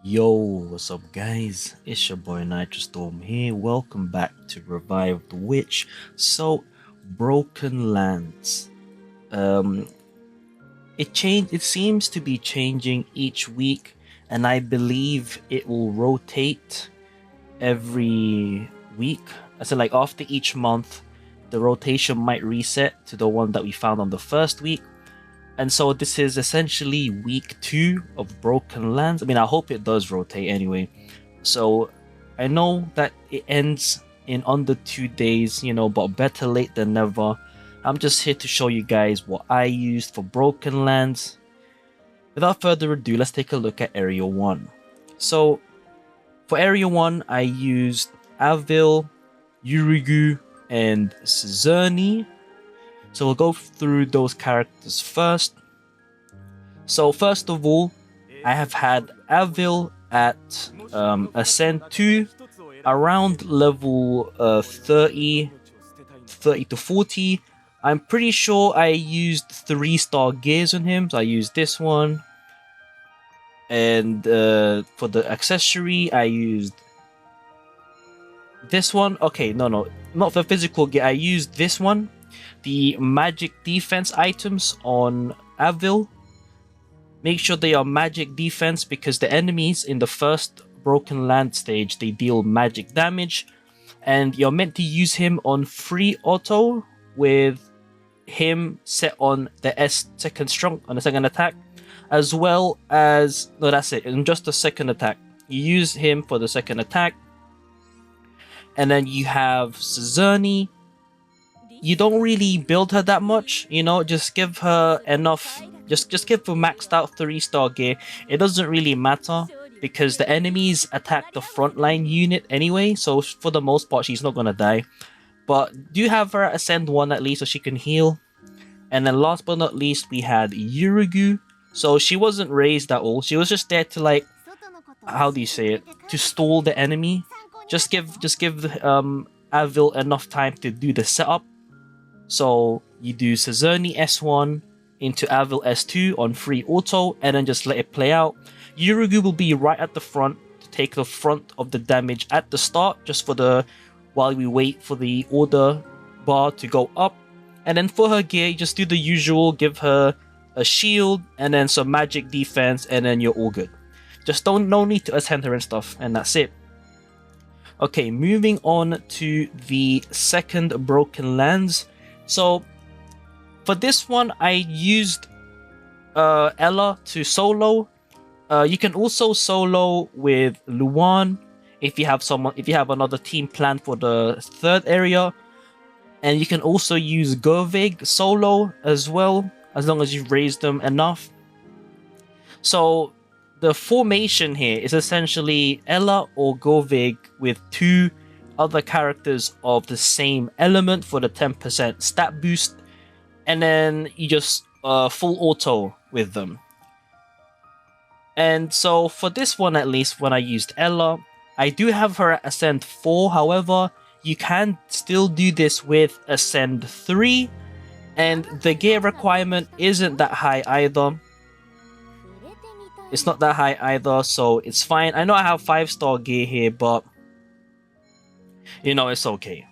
Yo, what's up guys? It's your boy Nitrostorm here. Welcome back to Revive the Witch. So, Broken Lands. Um it seems to be changing each week, and I believe it will rotate every week. So like after each month, the rotation might reset to the one that we found on the first week. And so this is essentially week 2 of Broken Lands. I mean, I hope it does rotate anyway. So I know that it ends in under 2 days, but better late than never. I'm just here to show you guys what I used for Broken Lands. Without further ado, let's take a look at Area 1. So for Area 1, I used Avil, Yurugu, and Zerni. So we'll go through those characters first. So first of all, I have had Avil at Ascend 2 around level 30 to 40. I'm pretty sure I used 3-star gears on him, so I used this one. And for the accessory, I used this one. Okay, no, not the physical gear. I used this one. The magic defense items on Avil. Make sure they are magic defense because the enemies in the first Broken Land stage, they deal magic damage. And you're meant to use him on free auto with him set on the second strong on the second attack. As well as, no, that's it, in just the second attack. You use him for the second attack. And then you have Zerni. You don't really build her that much, just give her enough, just give her maxed out 3-star gear. It doesn't really matter because the enemies attack the frontline unit anyway, so for the most part she's not gonna die. But do have her ascend 1 at least so she can heal. And then last but not least, we had Yurugu. So she wasn't raised at all, she was just there to, like, how do you say it, to stall the enemy. Just give Avil enough time to do the setup. So you do Zerni S1 into Avil S2 on free auto and then just let it play out. Yurugu will be right at the front to take the front of the damage at the start, just for while we wait for the order bar to go up. And then for her gear, you just do the usual, give her a shield and then some magic defense, and then you're all good. Just no need to ascend her and stuff, and that's it. Okay, moving on to the second Broken Lands. So for this one, I used Ella to solo. You can also solo with Luan if you have another team planned for the third area. And you can also use Govig solo as well, as long as you've raised them enough. So the formation here is essentially Ella or Govig with 2 other characters of the same element for the 10% stat boost, and then you just full auto with them. And so for this one, at least when I used Ella, I do have her at Ascend 4. However, you can still do this with Ascend 3, and the gear requirement isn't that high either. It's not that high either, so it's fine. I know I have 5-star gear here, but it's okay.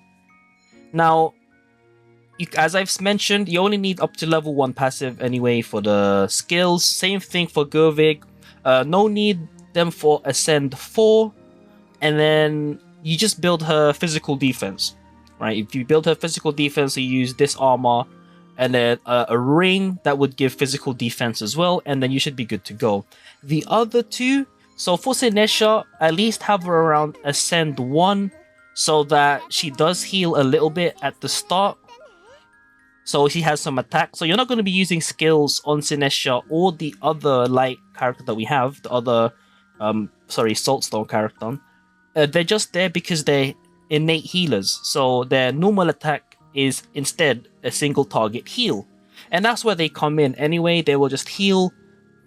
Now, as I've mentioned, you only need up to level 1 passive anyway for the skills. Same thing for Govig. No need them for Ascend 4. And then you just build her physical defense. Right? If you build her physical defense, you use this armor and then a ring that would give physical defense as well. And then you should be good to go. The other 2, so for Sinesha, at least have her around Ascend 1. So that she does heal a little bit at the start. So she has some attack. So you're not going to be using skills on Sinesha or the other light character that we have. The other, Saltstone character. They're just there because they're innate healers. So their normal attack is instead a single target heal. And that's where they come in anyway. They will just heal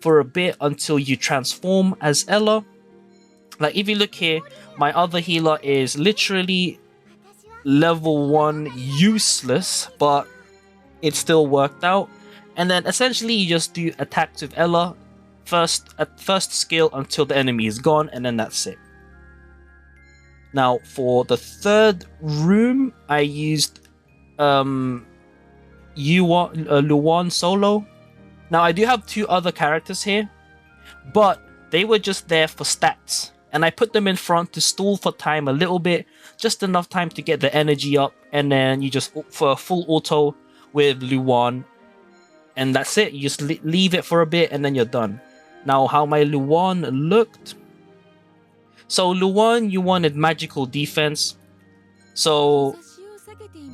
for a bit until you transform as Ella. Like, if you look here, my other healer is literally level 1 useless, but it still worked out. And then essentially you just do attacks with Ella first skill until the enemy is gone, and then that's it. Now for the third room, I used luan solo. Now I do have 2 other characters here, but they were just there for stats, and I put them in front to stall for time a little bit, just enough time to get the energy up, and then you just for a full auto with luan, and that's it. You just leave it for a bit and then you're done. Now how my luan looked. So luan, you wanted magical defense, so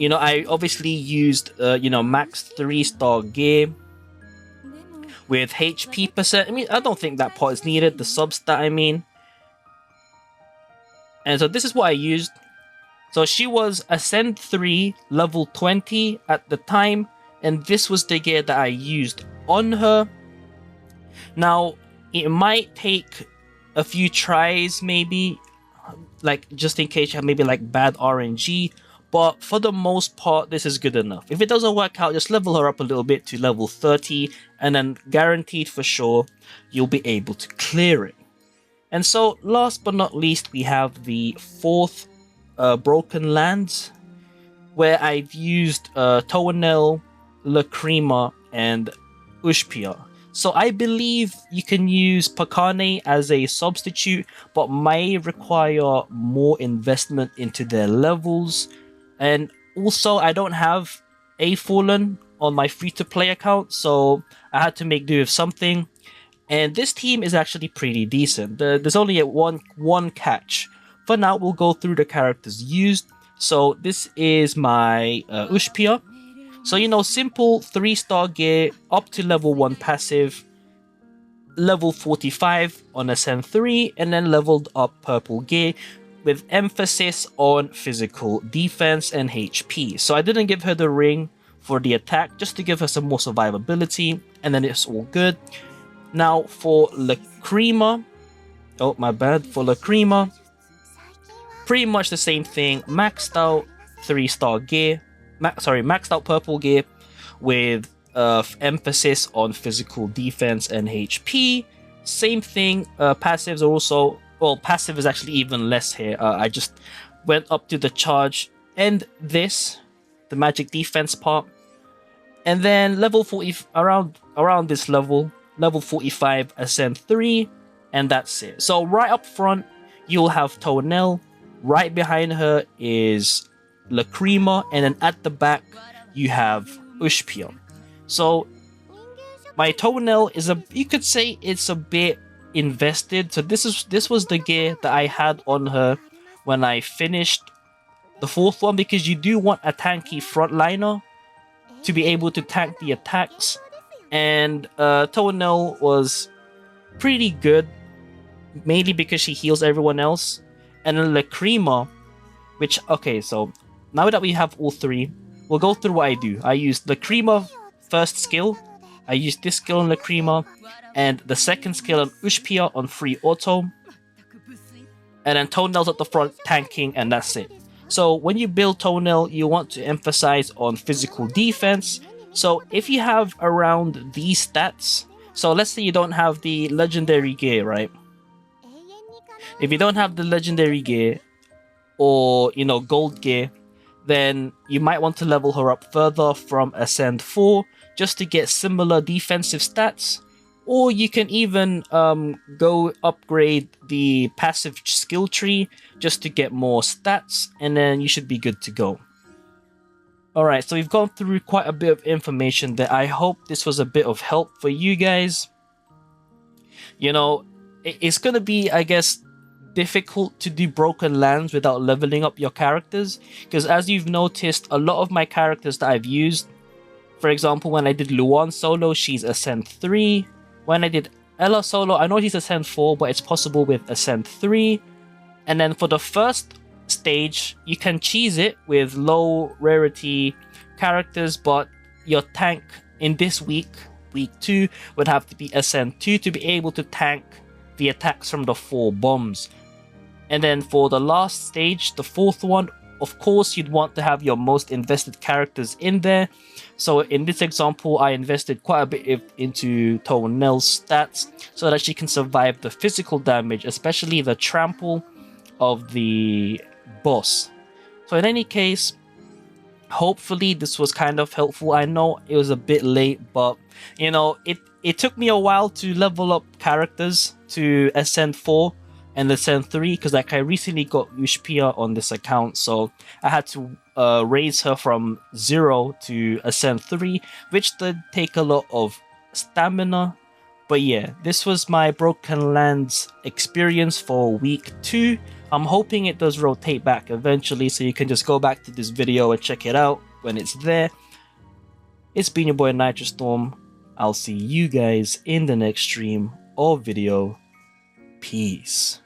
I obviously used max 3-star gear with HP percent. I mean, I don't think that part is needed, the sub stat I mean. And so this is what I used. So she was Ascend 3, level 20 at the time, and this was the gear that I used on her. Now, it might take a few tries maybe, like just in case you have maybe like bad RNG, but for the most part, this is good enough. If it doesn't work out, just level her up a little bit to level 30, and then guaranteed for sure, you'll be able to clear it. And so, last but not least, we have the 4th Broken Lands, where I've used Toanel, Lacrima, and Ushpia. So I believe you can use Pakane as a substitute, but may require more investment into their levels. And also, I don't have a Fallen on my free-to-play account, so I had to make do with something. And this team is actually pretty decent. There's only one catch. For now, we'll go through the characters used. So this is my Ushpia. So, simple 3-star gear, up to level 1 passive, level 45 on Ascend 3, and then leveled up purple gear with emphasis on physical defense and HP. So I didn't give her the ring for the attack, just to give her some more survivability, and then it's all good. Now for Lacrima, for Lacrima, pretty much the same thing, maxed out 3-star gear, maxed out purple gear with emphasis on physical defense and HP. Same thing, passives are also, well, passive is actually even less here. I just went up to the charge and the magic defense part, and then level 40 around this level 45 Ascend 3, and that's it. So right up front you'll have Toanel, right behind her is Lacrima, and then at the back you have Ushpia. So my Toanel is you could say it's a bit invested. So this was the gear that I had on her when I finished the 4th one, because you do want a tanky frontliner to be able to tank the attacks, and Toanel was pretty good, mainly because she heals everyone else. And then Lacrima, which, okay, so now that we have all 3, we'll go through what I do. I use Lacrima first skill, I use this skill on Lacrima, and the second skill on Ushpia on free auto, and then Toanel's at the front tanking, and that's it. So when you build Toanel, you want to emphasize on physical defense. So if you have around these stats, so let's say you don't have the legendary gear, right? If you don't have the legendary gear or gold gear, then you might want to level her up further from Ascend 4 just to get similar defensive stats. Or you can even go upgrade the passive skill tree just to get more stats, and then you should be good to go. Alright, so we've gone through quite a bit of information there. I hope this was a bit of help for you guys. It's gonna be, I guess, difficult to do Broken Lands without leveling up your characters, because as you've noticed, a lot of my characters that I've used, for example, when I did Luan solo, she's Ascend 3. When I did Ella solo, I know she's Ascend 4, but it's possible with Ascend 3. And then for the first stage, you can cheese it with low rarity characters, but your tank in this week 2, would have to be Ascend 2 to be able to tank the attacks from the 4 bombs. And then for the last stage, the 4th one, of course, you'd want to have your most invested characters in there. So in this example, I invested quite a bit into Tonel's stats so that she can survive the physical damage, especially the trample of the boss. So in any case, hopefully this was kind of helpful. I know it was a bit late, but you know, it took me a while to level up characters to Ascend 4 and Ascend 3 because like I recently got Ushpia on this account, so I had to raise her from 0 to Ascend 3, which did take a lot of stamina. But yeah, this was my Broken Lands experience for week 2. I'm hoping it does rotate back eventually, so you can just go back to this video and check it out when it's there. It's been your boy Nitrostorm. I'll see you guys in the next stream or video. Peace.